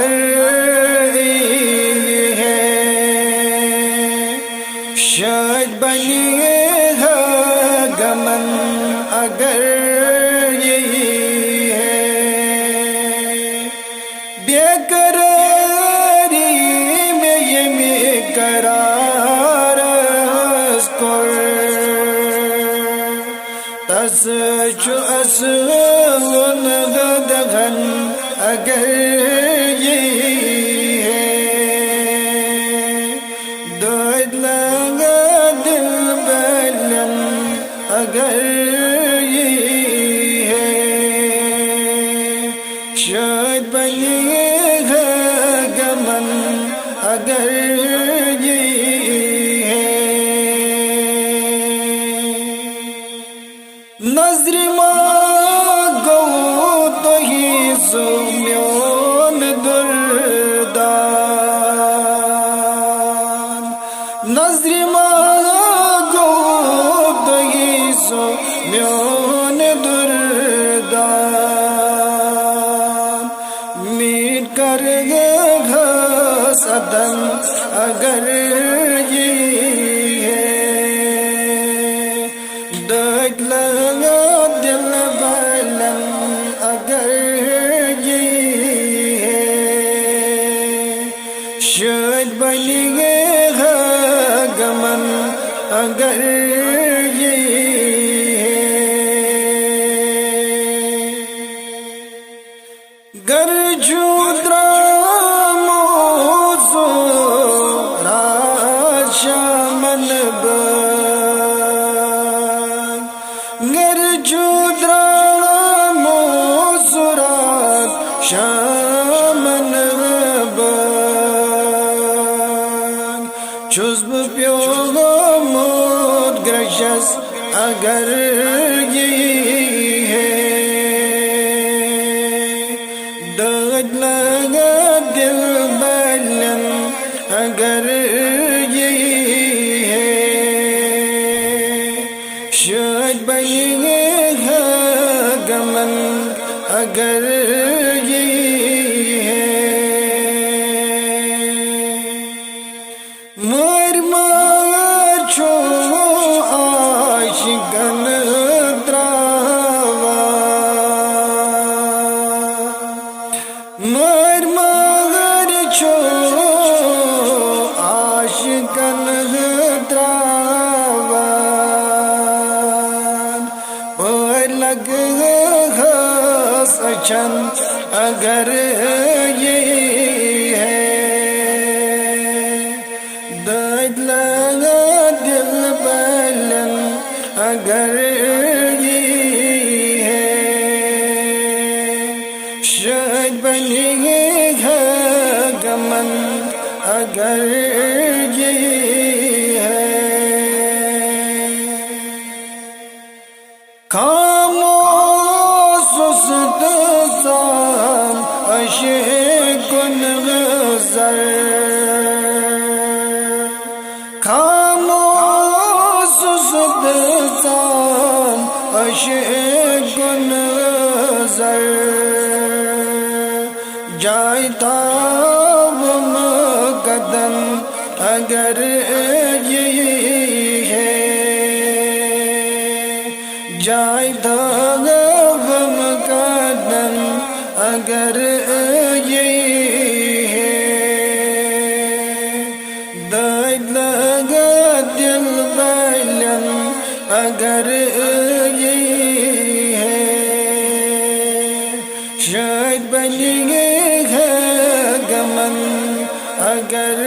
اگر یہ ہے، شاید بنی ہے گمن اگر یہی ہے، بے قراری میں یہ میں قرار اسکر تس چو اسون غدغن اگر یہی ہے، دود لگا دل بلن اگر یہی ہے، شاید بنی ہے گمن اگر یہی ہے، نظر ماں گو تو ہی سومیون دردان، نظر ماں گو تو ہی سومیون دردان، میٹ کر گھاس عدم اگر یہ ہے، دگ لگا دل بلن اگر یہ ہے، شاید بنی ہے گمن اگر یہ ہے، گر جودرا موزو راشامن گر جودرا موزرات شامن چزب پیوگو مود گرشس اگر یہ ہے، دگ لگا دل بلن اگر یہ ہے، شاید بنی ہے گمن اگر یہ ہے، مار مار چھو عاشقن دراوا، مار مار چھو عاشقن دراوا، پر لگ گھاس اچھن اگر یہ ہے، دگ لگا دل بلن اگر یہ ہے، شاید بنی ہے گمن اگر یہ ہے، خاموش سست سان عشقن غزر، خاموش سست سان عشقن غزر، جائے تاب مقدم اگر یہ ہے، جائے تاب مقدم اگر یہ ہے، دگ لگا دل بلن اگر یہ ہے، شاید بنی ہے گمن اگر